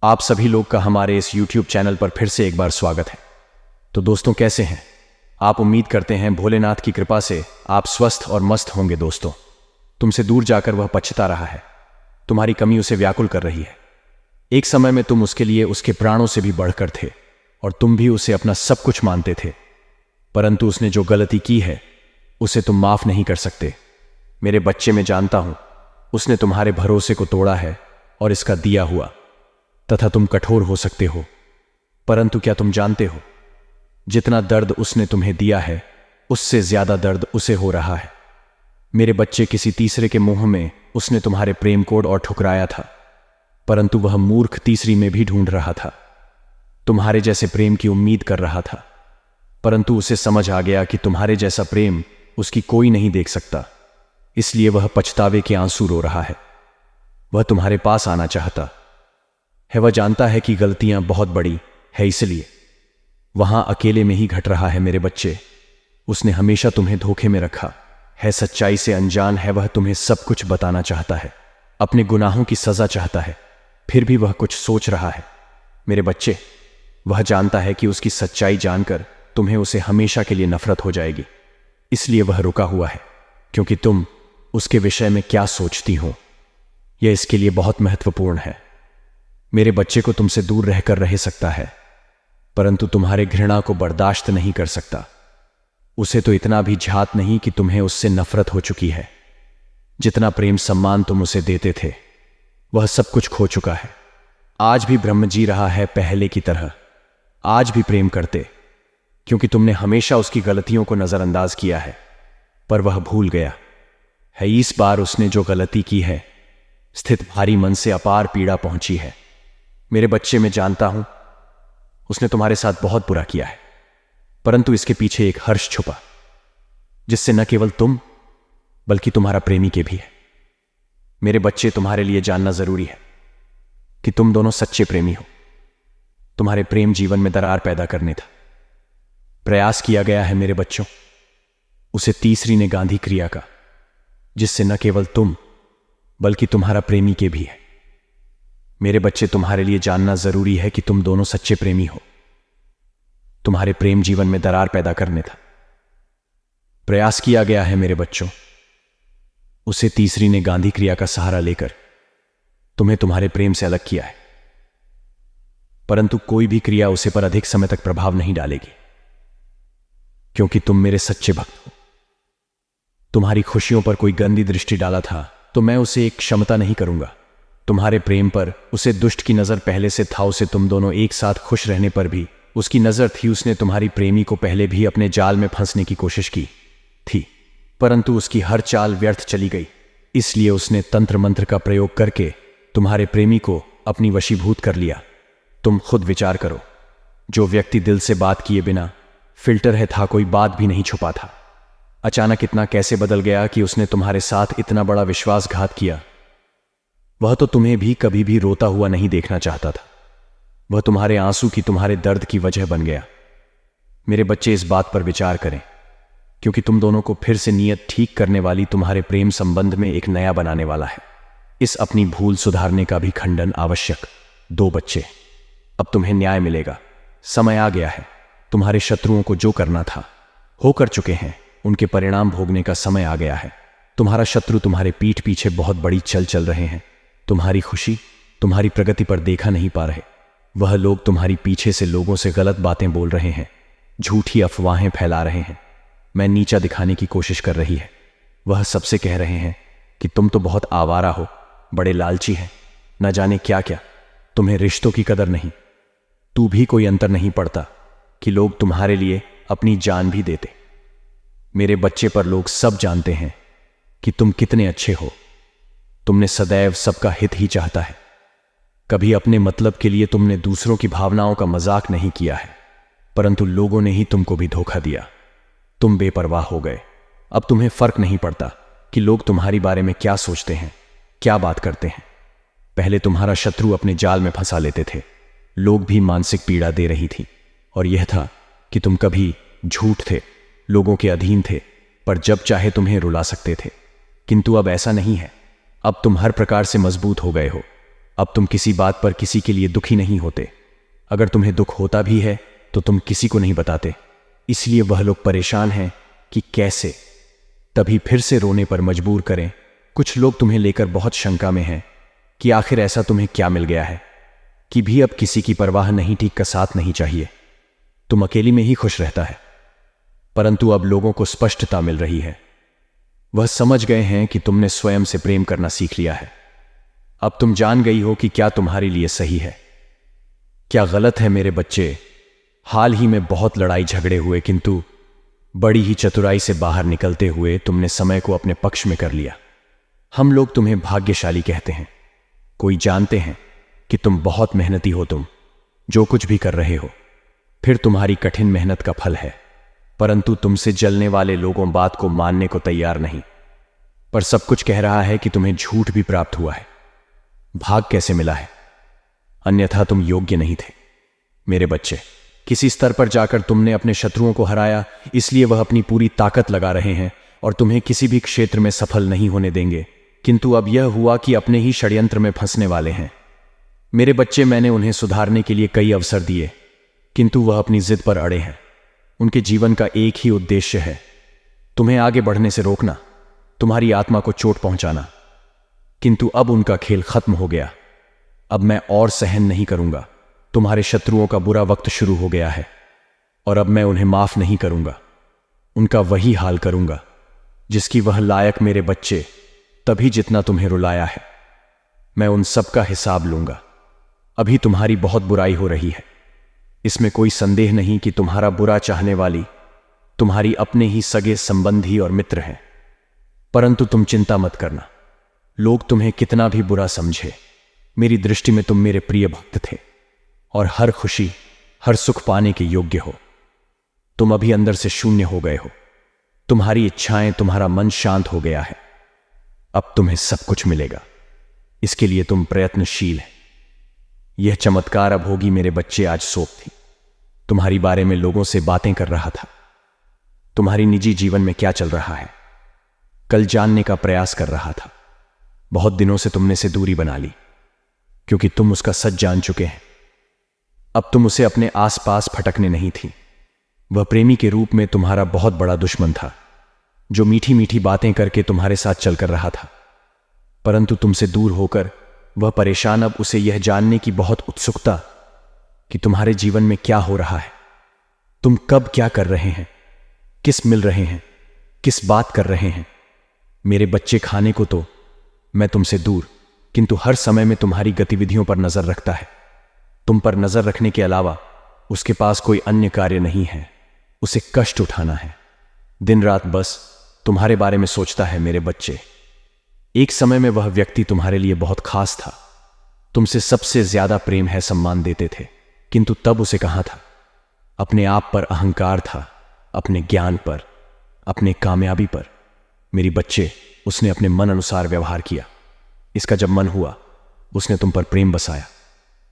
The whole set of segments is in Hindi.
आप सभी लोग का हमारे इस YouTube चैनल पर फिर से एक बार स्वागत है। तो दोस्तों, कैसे हैं आप? उम्मीद करते हैं भोलेनाथ की कृपा से आप स्वस्थ और मस्त होंगे। दोस्तों, तुमसे दूर जाकर वह पछता रहा है, तुम्हारी कमी उसे व्याकुल कर रही है। एक समय में तुम उसके लिए उसके प्राणों से भी बढ़कर थे और तुम भी उसे अपना सब कुछ मानते थे, परंतु उसने जो गलती की है उसे तुम माफ नहीं कर सकते। मेरे बच्चे, मैं जानता हूं उसने तुम्हारे भरोसे को तोड़ा है और इसका दिया हुआ तथा तुम कठोर हो सकते हो, परंतु क्या तुम जानते हो जितना दर्द उसने तुम्हें दिया है उससे ज्यादा दर्द उसे हो रहा है। मेरे बच्चे, किसी तीसरे के मुंह में उसने तुम्हारे प्रेम कोड और ठुकराया था, परंतु वह मूर्ख तीसरी में भी ढूंढ रहा था। तुम्हारे जैसे प्रेम की उम्मीद कर रहा था, परंतु उसे समझ आ गया कि तुम्हारे जैसा प्रेम उसकी कोई नहीं देख सकता, इसलिए वह पछतावे के आंसू रो रहा है। वह तुम्हारे पास आना चाहता है, वह जानता है कि गलतियां बहुत बड़ी है, इसलिए वहां अकेले में ही घट रहा है। मेरे बच्चे, उसने हमेशा तुम्हें धोखे में रखा है, सच्चाई से अनजान है। वह तुम्हें सब कुछ बताना चाहता है, अपने गुनाहों की सजा चाहता है, फिर भी वह कुछ सोच रहा है। मेरे बच्चे, वह जानता है कि उसकी सच्चाई जानकर तुम्हें उसे हमेशा के लिए नफरत हो जाएगी, इसलिए वह रुका हुआ है, क्योंकि तुम उसके विषय में क्या सोचती हो यह इसके लिए बहुत महत्वपूर्ण है। मेरे बच्चे को तुमसे दूर रहकर रह सकता है, परंतु तुम्हारे घृणा को बर्दाश्त नहीं कर सकता। उसे तो इतना भी झात नहीं कि तुम्हें उससे नफरत हो चुकी है। जितना प्रेम सम्मान तुम उसे देते थे वह सब कुछ खो चुका है। आज भी ब्रह्म जी रहा है पहले की तरह, आज भी प्रेम करते, क्योंकि तुमने हमेशा उसकी गलतियों को नजरअंदाज किया है, पर वह भूल गया है। इस बार उसने जो गलती की है, स्थित भारी मन से अपार पीड़ा पहुंची है। मेरे बच्चे, मैं जानता हूं उसने तुम्हारे साथ बहुत बुरा किया है, परंतु इसके पीछे एक हर्ष छुपा, जिससे न केवल तुम बल्कि तुम्हारा प्रेमी के भी है। मेरे बच्चे, तुम्हारे लिए जानना जरूरी है कि तुम दोनों सच्चे प्रेमी हो। तुम्हारे प्रेम जीवन में दरार पैदा करने था प्रयास किया गया है। मेरे बच्चों, उसे तीसरी ने गांधी क्रिया का, जिससे न केवल तुम बल्कि तुम्हारा प्रेमी के भी है। मेरे बच्चे, तुम्हारे लिए जानना जरूरी है कि तुम दोनों सच्चे प्रेमी हो। तुम्हारे प्रेम जीवन में दरार पैदा करने था प्रयास किया गया है। मेरे बच्चों, उसे तीसरी ने गांधी क्रिया का सहारा लेकर तुम्हें तुम्हारे प्रेम से अलग किया है, परंतु कोई भी क्रिया उसे पर अधिक समय तक प्रभाव नहीं डालेगी, क्योंकि तुम मेरे सच्चे भक्त हो। तुम्हारी खुशियों पर कोई गंदी दृष्टि डाला था तो मैं उसे एक क्षमता नहीं करूंगा। तुम्हारे प्रेम पर उसे दुष्ट की नजर पहले से था। उसे तुम दोनों एक साथ खुश रहने पर भी उसकी नजर थी। उसने तुम्हारी प्रेमी को पहले भी अपने जाल में फंसने की कोशिश की थी, परंतु उसकी हर चाल व्यर्थ चली गई। इसलिए उसने तंत्र मंत्र का प्रयोग करके तुम्हारे प्रेमी को अपनी वशीभूत कर लिया। तुम खुद विचार करो, जो व्यक्ति दिल से बात किए बिना फिल्टर है था, कोई बात भी नहीं छुपा था, अचानक इतना कैसे बदल गया कि उसने तुम्हारे साथ इतना बड़ा विश्वासघात किया। वह तो तुम्हें भी कभी भी रोता हुआ नहीं देखना चाहता था। वह तुम्हारे आंसू की, तुम्हारे दर्द की वजह बन गया। मेरे बच्चे, इस बात पर विचार करें, क्योंकि तुम दोनों को फिर से नियत ठीक करने वाली तुम्हारे प्रेम संबंध में एक नया बनाने वाला है। इस अपनी भूल सुधारने का भी खंडन आवश्यक। दो बच्चे, अब तुम्हें न्याय मिलेगा। समय आ गया है। तुम्हारे शत्रुओं को जो करना था हो कर चुके हैं, उनके परिणाम भोगने का समय आ गया है। तुम्हारा शत्रु तुम्हारे पीठ पीछे बहुत बड़ी चल रहे हैं। तुम्हारी खुशी, तुम्हारी प्रगति पर देखा नहीं पा रहे। वह लोग तुम्हारी पीछे से लोगों से गलत बातें बोल रहे हैं, झूठी अफवाहें फैला रहे हैं, मैं नीचा दिखाने की कोशिश कर रही है। वह सबसे कह रहे हैं कि तुम तो बहुत आवारा हो, बड़े लालची हैं, न जाने क्या क्या, तुम्हें रिश्तों की कदर नहीं। तू भी कोई अंतर नहीं पड़ता कि लोग तुम्हारे लिए अपनी जान भी देते। मेरे बच्चे, पर लोग सब जानते हैं कि तुम कितने अच्छे हो। तुमने सदैव सबका हित ही चाहता है। कभी अपने मतलब के लिए तुमने दूसरों की भावनाओं का मजाक नहीं किया है, परंतु लोगों ने ही तुमको भी धोखा दिया। तुम बेपरवाह हो गए। अब तुम्हें फर्क नहीं पड़ता कि लोग तुम्हारी बारे में क्या सोचते हैं, क्या बात करते हैं। पहले तुम्हारा शत्रु अपने जाल में फंसा लेते थे, लोग भी मानसिक पीड़ा दे रही थी, और यह था कि तुम कभी झूठ थे, लोगों के अधीन थे, पर जब चाहे तुम्हें रुला सकते थे। किंतु अब ऐसा नहीं है। अब तुम हर प्रकार से मजबूत हो गए हो। अब तुम किसी बात पर किसी के लिए दुखी नहीं होते। अगर तुम्हें दुख होता भी है तो तुम किसी को नहीं बताते, इसलिए वह लोग परेशान हैं कि कैसे तभी फिर से रोने पर मजबूर करें। कुछ लोग तुम्हें लेकर बहुत शंका में हैं कि आखिर ऐसा तुम्हें क्या मिल गया है कि भी अब किसी की परवाह नहीं, ठीक का साथ नहीं चाहिए, तुम अकेली में ही खुश रहता है। परंतु अब लोगों को स्पष्टता मिल रही है। वह समझ गए हैं कि तुमने स्वयं से प्रेम करना सीख लिया है। अब तुम जान गई हो कि क्या तुम्हारे लिए सही है, क्या गलत है। मेरे बच्चे, हाल ही में बहुत लड़ाई झगड़े हुए, किंतु बड़ी ही चतुराई से बाहर निकलते हुए तुमने समय को अपने पक्ष में कर लिया। हम लोग तुम्हें भाग्यशाली कहते हैं। कोई जानते हैं कि तुम बहुत मेहनती हो, तुम जो कुछ भी कर रहे हो फिर तुम्हारी कठिन मेहनत का फल है। परंतु तुमसे जलने वाले लोगों बात को मानने को तैयार नहीं, पर सब कुछ कह रहा है कि तुम्हें झूठ भी प्राप्त हुआ है। भाग कैसे मिला है, अन्यथा तुम योग्य नहीं थे। मेरे बच्चे, किसी स्तर पर जाकर तुमने अपने शत्रुओं को हराया, इसलिए वह अपनी पूरी ताकत लगा रहे हैं और तुम्हें किसी भी क्षेत्र में सफल नहीं होने देंगे। किंतु अब यह हुआ कि अपने ही षड्यंत्र में फंसने वाले हैं। मेरे बच्चे, मैंने उन्हें सुधारने के लिए कई अवसर दिए, किंतु वह अपनी जिद पर अड़े हैं। उनके जीवन का एक ही उद्देश्य है, तुम्हें आगे बढ़ने से रोकना, तुम्हारी आत्मा को चोट पहुंचाना। किंतु अब उनका खेल खत्म हो गया। अब मैं और सहन नहीं करूंगा। तुम्हारे शत्रुओं का बुरा वक्त शुरू हो गया है और अब मैं उन्हें माफ नहीं करूंगा। उनका वही हाल करूंगा जिसकी वह लायक। मेरे बच्चे, तभी जितना तुम्हें रुलाया है मैं उन सब का हिसाब लूंगा। अभी तुम्हारी बहुत बुराई हो रही है, इसमें कोई संदेह नहीं कि तुम्हारा बुरा चाहने वाली तुम्हारी अपने ही सगे संबंधी और मित्र हैं। परंतु तुम चिंता मत करना, लोग तुम्हें कितना भी बुरा समझे, मेरी दृष्टि में तुम मेरे प्रिय भक्त थे और हर खुशी हर सुख पाने के योग्य हो। तुम अभी अंदर से शून्य हो गए हो, तुम्हारी इच्छाएं, तुम्हारा मन शांत हो गया है। अब तुम्हें सब कुछ मिलेगा, इसके लिए तुम प्रयत्नशील हैं। यह चमत्कार अब होगी। मेरे बच्चे, आज सोप थी, तुम्हारी बारे में लोगों से बातें कर रहा था। तुम्हारी निजी जीवन में क्या चल रहा है कल जानने का प्रयास कर रहा था। बहुत दिनों से तुमने से दूरी बना ली क्योंकि तुम उसका सच जान चुके हैं। अब तुम उसे अपने आसपास फटकने नहीं थी। वह प्रेमी के रूप में तुम्हारा बहुत बड़ा दुश्मन था, जो मीठी मीठी बातें करके तुम्हारे साथ चलकर रहा था। परंतु तुमसे दूर होकर वह परेशान, अब उसे यह जानने की बहुत उत्सुकता कि तुम्हारे जीवन में क्या हो रहा है, तुम कब क्या कर रहे हैं, किस मिल रहे हैं, किस बात कर रहे हैं। मेरे बच्चे, खाने को तो मैं तुमसे दूर, किंतु हर समय में तुम्हारी गतिविधियों पर नजर रखता है। तुम पर नजर रखने के अलावा उसके पास कोई अन्य कार्य नहीं है। उसे कष्ट उठाना है, दिन रात बस तुम्हारे बारे में सोचता है। मेरे बच्चे, एक समय में वह व्यक्ति तुम्हारे लिए बहुत खास था, तुमसे सबसे ज्यादा प्रेम है सम्मान देते थे, किंतु तब उसे कहां था। अपने आप पर अहंकार था, अपने ज्ञान पर, अपने कामयाबी पर। मेरी बच्चे, उसने अपने मन अनुसार व्यवहार किया। इसका जब मन हुआ उसने तुम पर प्रेम बसाया,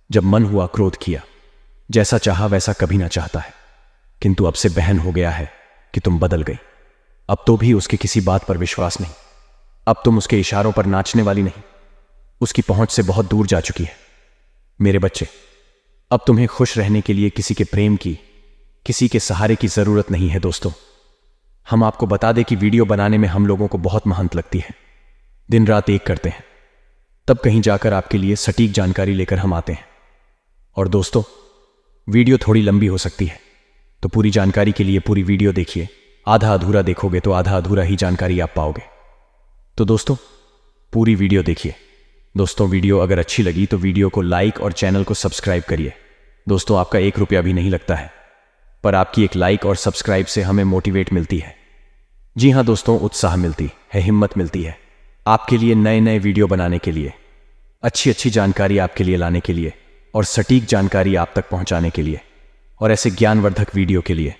जब मन हुआ क्रोध किया। जैसा चाहा वैसा कभी ना चाहता है, किंतु अब से बहन हो गया है कि तुम बदल गई। अब तो भी उसके किसी बात पर विश्वास नहीं। अब तुम उसके इशारों पर नाचने वाली नहीं, उसकी पहुंच से बहुत दूर जा चुकी है। मेरे बच्चे, अब तुम्हें खुश रहने के लिए किसी के प्रेम की, किसी के सहारे की जरूरत नहीं है। दोस्तों, हम आपको बता दें कि वीडियो बनाने में हम लोगों को बहुत मेहनत लगती है, दिन रात एक करते हैं, तब कहीं जाकर आपके लिए सटीक जानकारी लेकर हम आते हैं। और दोस्तों, वीडियो थोड़ी लंबी हो सकती है, तो पूरी जानकारी के लिए पूरी वीडियो देखिए। आधा अधूरा देखोगे तो आधा अधूरा ही जानकारी आप पाओगे। तो दोस्तों, पूरी वीडियो देखिए। दोस्तों, वीडियो अगर अच्छी लगी तो वीडियो को लाइक और चैनल को सब्सक्राइब करिए। दोस्तों, आपका 1 रुपया भी नहीं लगता है, पर आपकी एक लाइक और सब्सक्राइब से हमें मोटिवेट मिलती है। जी हाँ दोस्तों, उत्साह मिलती है, हिम्मत मिलती है आपके लिए नए नए वीडियो बनाने के लिए, अच्छी अच्छी जानकारी आपके लिए लाने के लिए और सटीक जानकारी आप तक पहुंचाने के लिए, और ऐसे ज्ञानवर्धक वीडियो के लिए।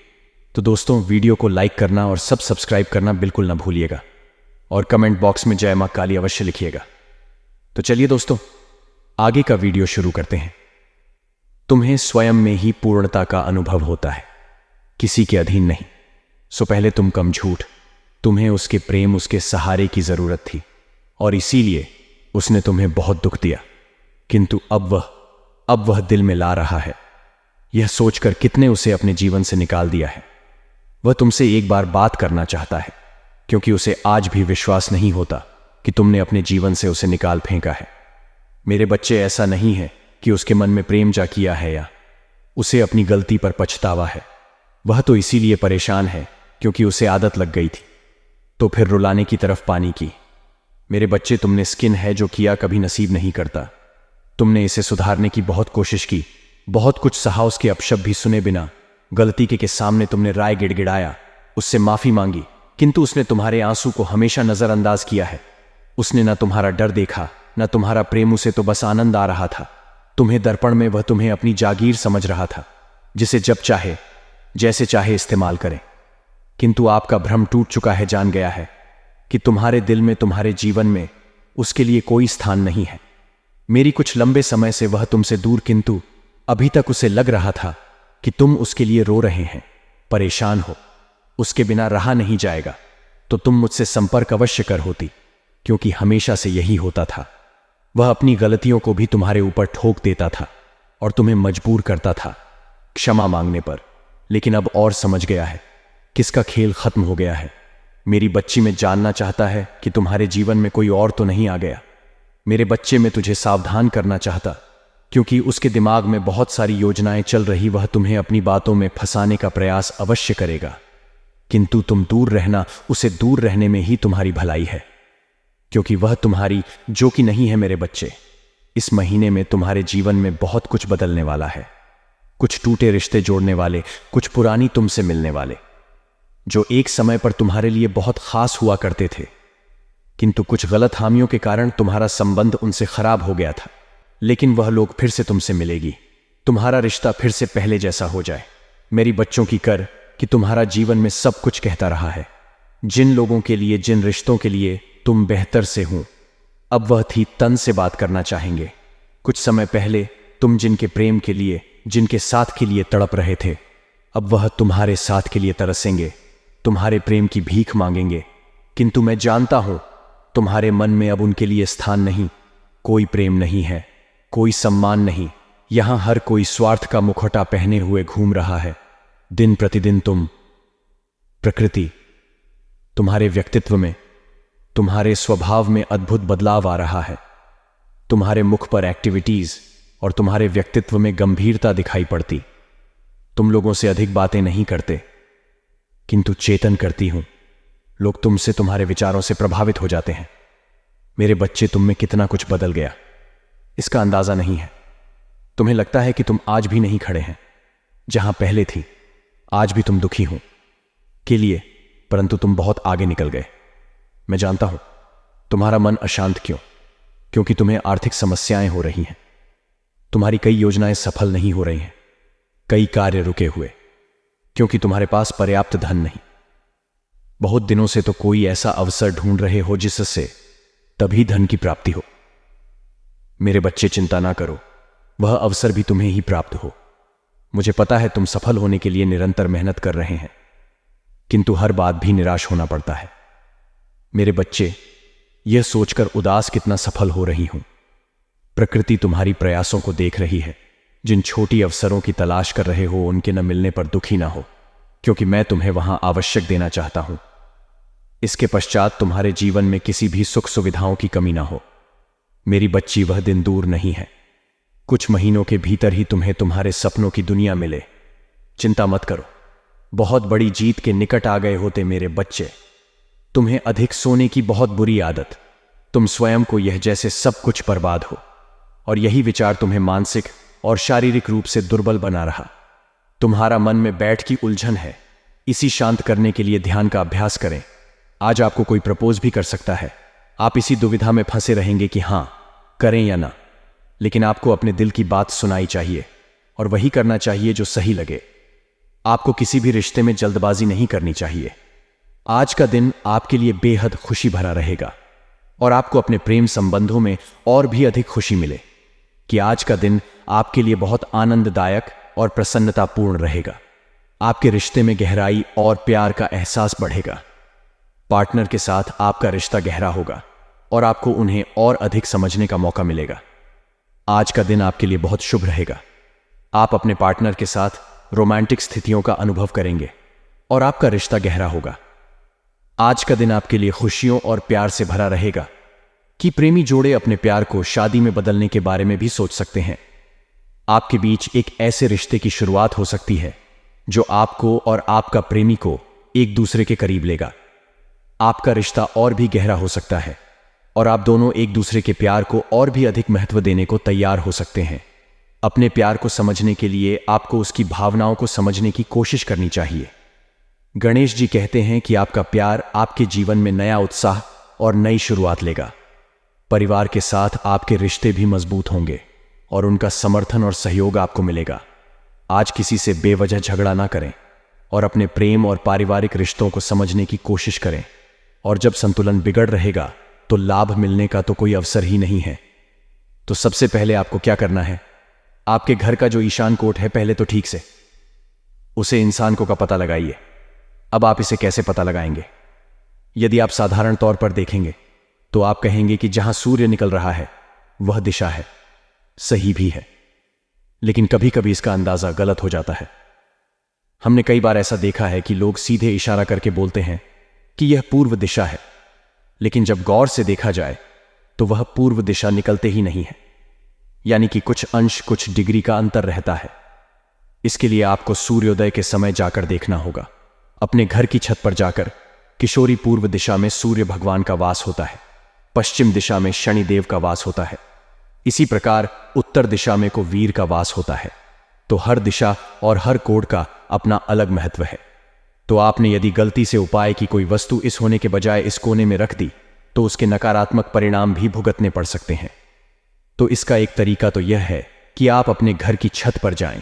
तो दोस्तों, वीडियो को लाइक करना और सब्सक्राइब करना बिल्कुल ना भूलिएगा, और कमेंट बॉक्स में जय मां काली अवश्य लिखिएगा। तो चलिए दोस्तों, आगे का वीडियो शुरू करते हैं। तुम्हें स्वयं में ही पूर्णता का अनुभव होता है, किसी के अधीन नहीं। सो पहले तुम कम झूठ, तुम्हें उसके प्रेम, उसके सहारे की जरूरत थी, और इसीलिए उसने तुम्हें बहुत दुख दिया, किंतु अब वह दिल में ला रहा है, यह सोचकर कितने उसे अपने जीवन से निकाल दिया है। वह तुमसे एक बार बात करना चाहता है, क्योंकि उसे आज भी विश्वास नहीं होता कि तुमने अपने जीवन से उसे निकाल फेंका है। मेरे बच्चे, ऐसा नहीं है कि उसके मन में प्रेम जा किया है या उसे अपनी गलती पर पछतावा है। वह तो इसीलिए परेशान है क्योंकि उसे आदत लग गई थी, तो फिर रुलाने की तरफ पानी की। मेरे बच्चे, तुमने स्किन है जो किया कभी नसीब नहीं करता। तुमने इसे सुधारने की बहुत कोशिश की, बहुत कुछ सहा, उसके अपशब्द भी सुने बिना गलती के सामने तुमने राय गिड़गिड़ाया, उससे माफी मांगी, किंतु उसने तुम्हारे आंसू को हमेशा नजरअंदाज किया है। उसने ना तुम्हारा डर देखा, ना तुम्हारा प्रेम, उसे तो बस आनंद आ रहा था। तुम्हें दर्पण में वह तुम्हें अपनी जागीर समझ रहा था, जिसे जब चाहे जैसे चाहे इस्तेमाल करें। किंतु आपका भ्रम टूट चुका है, जान गया है कि तुम्हारे दिल में, तुम्हारे जीवन में उसके लिए कोई स्थान नहीं है। मेरी कुछ लंबे समय से वह तुमसे दूर, किंतु अभी तक उसे लग रहा था कि तुम उसके लिए रो रहे हैं, परेशान हो, उसके बिना रहा नहीं जाएगा। तो तुम मुझसे संपर्क अवश्य कर होती, क्योंकि हमेशा से यही होता था। वह अपनी गलतियों को भी तुम्हारे ऊपर ठोक देता था और तुम्हें मजबूर करता था क्षमा मांगने पर। लेकिन अब और समझ गया है किसका खेल खत्म हो गया है। मेरी बच्ची, में जानना चाहता है कि तुम्हारे जीवन में कोई और तो नहीं आ गया। मेरे बच्चे, में तुझे सावधान करना चाहता, क्योंकि उसके दिमाग में बहुत सारी योजनाएं चल रही। वह तुम्हें अपनी बातों में फंसाने का प्रयास अवश्य करेगा, किंतु तुम दूर रहना, उसे दूर रहने में ही तुम्हारी भलाई है, क्योंकि वह तुम्हारी जो कि नहीं है। मेरे बच्चे, इस महीने में तुम्हारे जीवन में बहुत कुछ बदलने वाला है। कुछ टूटे रिश्ते जोड़ने वाले, कुछ पुरानी तुमसे मिलने वाले, जो एक समय पर तुम्हारे लिए बहुत खास हुआ करते थे, किंतु कुछ गलत हामियों के कारण तुम्हारा संबंध उनसे खराब हो गया था। लेकिन वह लोग फिर से तुमसे मिलेगी, तुम्हारा रिश्ता फिर से पहले जैसा हो जाए। मेरी बच्चों की कर कि तुम्हारा जीवन में सब कुछ कहता रहा है। जिन लोगों के लिए, जिन रिश्तों के लिए तुम बेहतर से हूं, अब वह थी तन से बात करना चाहेंगे। कुछ समय पहले तुम जिनके प्रेम के लिए, जिनके साथ के लिए तड़प रहे थे, अब वह तुम्हारे साथ के लिए तरसेंगे, तुम्हारे प्रेम की भीख मांगेंगे। किंतु मैं जानता हूं तुम्हारे मन में अब उनके लिए स्थान नहीं, कोई प्रेम नहीं है, कोई सम्मान नहीं। यहां हर कोई स्वार्थ का मुखौटा पहने हुए घूम रहा है। दिन प्रतिदिन प्रकृति तुम्हारे व्यक्तित्व में, तुम्हारे स्वभाव में अद्भुत बदलाव आ रहा है। तुम्हारे मुख पर एक्टिविटीज और तुम्हारे व्यक्तित्व में गंभीरता दिखाई पड़ती। तुम लोगों से अधिक बातें नहीं करते, किंतु चेतन करती हूं। लोग तुमसे, तुम्हारे विचारों से प्रभावित हो जाते हैं। मेरे बच्चे, तुम में कितना कुछ बदल गया, इसका अंदाजा नहीं है। तुम्हें लगता है कि तुम आज भी नहीं खड़े हैं जहां पहले थी। आज भी तुम दुखी हो के लिए, परंतु तुम बहुत आगे निकल गए। मैं जानता हूं तुम्हारा मन अशांत क्यों, क्योंकि तुम्हें आर्थिक समस्याएं हो रही हैं। तुम्हारी कई योजनाएं सफल नहीं हो रही हैं, कई कार्य रुके हुए, क्योंकि तुम्हारे पास पर्याप्त धन नहीं। बहुत दिनों से तो कोई ऐसा अवसर ढूंढ रहे हो जिससे तभी धन की प्राप्ति हो। मेरे बच्चे, चिंता ना करो, वह अवसर भी तुम्हें ही प्राप्त हो। मुझे पता है तुम सफल होने के लिए निरंतर मेहनत कर रहे हैं, किंतु हर बात भी निराश होना पड़ता है। मेरे बच्चे, यह सोचकर उदास कितना सफल हो रही हूं। प्रकृति तुम्हारी प्रयासों को देख रही है। जिन छोटी अवसरों की तलाश कर रहे हो, उनके न मिलने पर दुखी ना हो, क्योंकि मैं तुम्हें वहां आवश्यक देना चाहता हूं। इसके पश्चात तुम्हारे जीवन में किसी भी सुख सुविधाओं की कमी ना हो। मेरी बच्ची, वह दिन दूर नहीं है। कुछ महीनों के भीतर ही तुम्हें तुम्हारे सपनों की दुनिया मिले। चिंता मत करो, बहुत बड़ी जीत के निकट आ गए होते मेरे बच्चे। तुम्हें अधिक सोने की बहुत बुरी आदत, तुम स्वयं को यह जैसे सब कुछ बर्बाद हो, और यही विचार तुम्हें मानसिक और शारीरिक रूप से दुर्बल बना रहा। तुम्हारा मन में बैठ की उलझन है। इसी शांत करने के लिए ध्यान का अभ्यास करें। आज आपको कोई प्रपोज भी कर सकता है। आप इसी दुविधा में फंसे रहेंगे कि हां करें या ना, लेकिन आपको अपने दिल की बात सुनाई चाहिए और वही करना चाहिए जो सही लगे। आपको किसी भी रिश्ते में जल्दबाजी नहीं करनी चाहिए। आज का दिन आपके लिए बेहद खुशी भरा रहेगा और आपको अपने प्रेम संबंधों में और भी अधिक खुशी मिले कि आज का दिन आपके लिए बहुत आनंददायक और प्रसन्नतापूर्ण रहेगा। आपके रिश्ते में गहराई और प्यार का एहसास बढ़ेगा। पार्टनर के साथ आपका रिश्ता गहरा होगा और आपको उन्हें और अधिक समझने का मौका मिलेगा। आज का दिन आपके लिए बहुत शुभ रहेगा। आप अपने पार्टनर के साथ रोमांटिक स्थितियों का अनुभव करेंगे और आपका रिश्ता गहरा होगा। आज का दिन आपके लिए खुशियों और प्यार से भरा रहेगा कि प्रेमी जोड़े अपने प्यार को शादी में बदलने के बारे में भी सोच सकते हैं। आपके बीच एक ऐसे रिश्ते की शुरुआत हो सकती है जो आपको और आपका प्रेमी को एक दूसरे के करीब लेगा। आपका रिश्ता और भी गहरा हो सकता है और आप दोनों एक दूसरे के प्यार को और भी अधिक महत्व देने को तैयार हो सकते हैं। अपने प्यार को समझने के लिए आपको उसकी भावनाओं को समझने की कोशिश करनी चाहिए। गणेश जी कहते हैं कि आपका प्यार आपके जीवन में नया उत्साह और नई शुरुआत लेगा। परिवार के साथ आपके रिश्ते भी मजबूत होंगे और उनका समर्थन और सहयोग आपको मिलेगा। आज किसी से बेवजह झगड़ा ना करें और अपने प्रेम और पारिवारिक रिश्तों को समझने की कोशिश करें। और जब संतुलन बिगड़ रहेगा तो लाभ मिलने का तो कोई अवसर ही नहीं है। तो सबसे पहले आपको क्या करना है, आपके घर का जो ईशान कोट है पहले तो ठीक से उसे इंसान को का पता लगाइए। अब आप इसे कैसे पता लगाएंगे? यदि आप साधारण तौर पर देखेंगे तो आप कहेंगे कि जहां सूर्य निकल रहा है वह दिशा है। सही भी है, लेकिन कभी कभी इसका अंदाजा गलत हो जाता है। हमने कई बार ऐसा देखा है कि लोग सीधे इशारा करके बोलते हैं कि यह पूर्व दिशा है, लेकिन जब गौर से देखा जाए तो वह पूर्व दिशा निकलते ही नहीं है, यानी कि कुछ अंश कुछ डिग्री का अंतर रहता है। इसके लिए आपको सूर्योदय के समय जाकर देखना होगा। अपने घर की छत पर जाकर किशोरी पूर्व दिशा में सूर्य भगवान का वास होता है, पश्चिम दिशा में शनिदेव का वास होता है, इसी प्रकार उत्तर दिशा में को वीर का वास होता है। तो हर दिशा और हर कोड का अपना अलग महत्व है। तो आपने यदि गलती से उपाय की कोई वस्तु इस होने के बजाय इस कोने में रख दी तो उसके नकारात्मक परिणाम भी भुगतने पड़ सकते हैं। तो इसका एक तरीका तो यह है कि आप अपने घर की छत पर जाएं,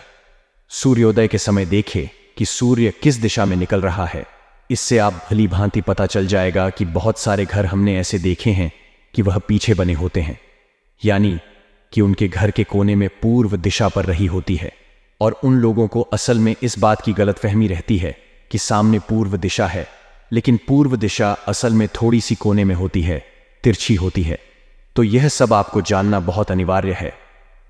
सूर्योदय के समय देखें कि सूर्य किस दिशा में निकल रहा है। इससे आप भली भांति पता चल जाएगा कि बहुत सारे घर हमने ऐसे देखे हैं कि वह पीछे बने होते हैं, यानी कि उनके घर के कोने में पूर्व दिशा पर रही होती है। और उन लोगों को असल में इस बात की गलतफहमी रहती है कि सामने पूर्व दिशा है, लेकिन पूर्व दिशा असल में थोड़ी सी कोने में होती है, तिरछी होती है। तो यह सब आपको जानना बहुत अनिवार्य है।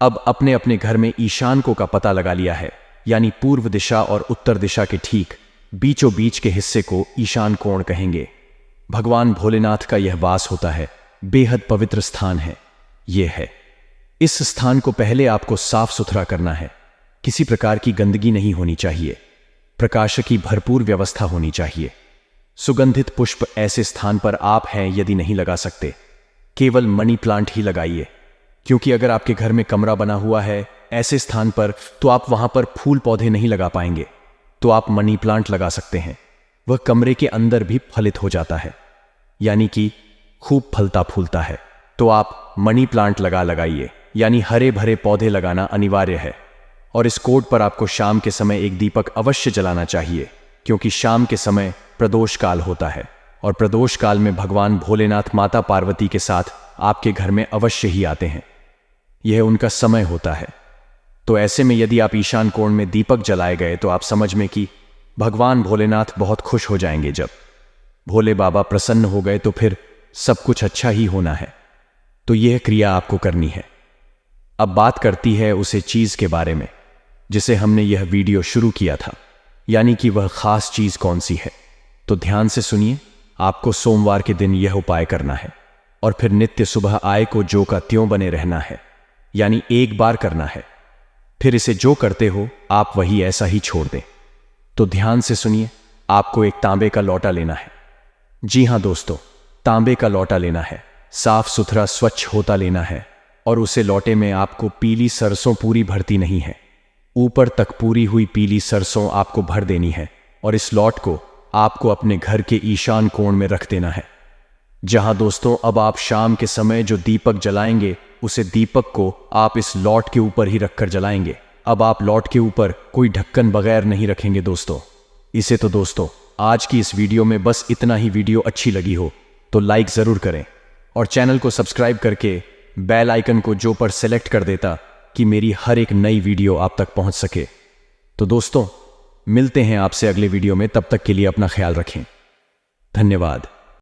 अब अपने अपने घर में ईशान को का पता लगा लिया है, यानी पूर्व दिशा और उत्तर दिशा के ठीक बीचों बीच के हिस्से को ईशान कोण कहेंगे। भगवान भोलेनाथ का यह वास होता है, बेहद पवित्र स्थान है। यह है, इस स्थान को पहले आपको साफ सुथरा करना है। किसी प्रकार की गंदगी नहीं होनी चाहिए। प्रकाश की भरपूर व्यवस्था होनी चाहिए। सुगंधित पुष्प ऐसे स्थान पर आप हैं यदि नहीं लगा सकते, केवल मनी प्लांट ही लगाइए, क्योंकि अगर आपके घर में कमरा बना हुआ है ऐसे स्थान पर तो आप वहां पर फूल पौधे नहीं लगा पाएंगे। तो आप मनी प्लांट लगा सकते हैं, वह कमरे के अंदर भी फलित हो जाता है, यानी कि खूब फलता फूलता है। तो आप मनी प्लांट लगाइए, यानी हरे भरे पौधे लगाना अनिवार्य है। और इस कोड पर आपको शाम के समय एक दीपक अवश्य जलाना चाहिए, क्योंकि शाम के समय प्रदोष काल होता है और प्रदोष काल में भगवान भोलेनाथ माता पार्वती के साथ आपके घर में अवश्य ही आते हैं। यह उनका समय होता है। तो ऐसे में यदि आप ईशान कोण में दीपक जलाए गए तो आप समझ में कि भगवान भोलेनाथ बहुत खुश हो जाएंगे। जब भोले बाबा प्रसन्न हो गए तो फिर सब कुछ अच्छा ही होना है। तो यह क्रिया आपको करनी है। अब बात करती है उसे चीज के बारे में जिसे हमने यह वीडियो शुरू किया था, यानी कि वह खास चीज कौन सी है। तो ध्यान से सुनिए। आपको सोमवार के दिन यह उपाय करना है और फिर नित्य सुबह आय को जो का त्यों बने रहना है, यानी एक बार करना है। फिर इसे जो करते हो आप वही ऐसा ही छोड़ दें। तो ध्यान से सुनिए। आपको एक तांबे का लोटा लेना है। जी हां दोस्तों, तांबे का लोटा लेना है, साफ सुथरा स्वच्छ होता लेना है। और उसे लोटे में आपको पीली सरसों पूरी भरती नहीं है, ऊपर तक पूरी हुई पीली सरसों आपको भर देनी है। और इस लौट को आपको अपने घर के ईशान कोण में रख देना है। जहां दोस्तों अब आप शाम के समय जो दीपक जलाएंगे उसे दीपक को आप इस लौट के ऊपर ही रखकर जलाएंगे। अब आप लौट के ऊपर कोई ढक्कन बगैर नहीं रखेंगे दोस्तों। इसे तो दोस्तों आज की इस वीडियो में बस इतना ही। वीडियो अच्छी लगी हो तो लाइक जरूर करें और चैनल को सब्सक्राइब करके बेल आइकन को जो पर सेलेक्ट कर देता कि मेरी हर एक नई वीडियो आप तक पहुंच सके। तो दोस्तों मिलते हैं आपसे अगले वीडियो में, तब तक के लिए अपना ख्याल रखें। धन्यवाद।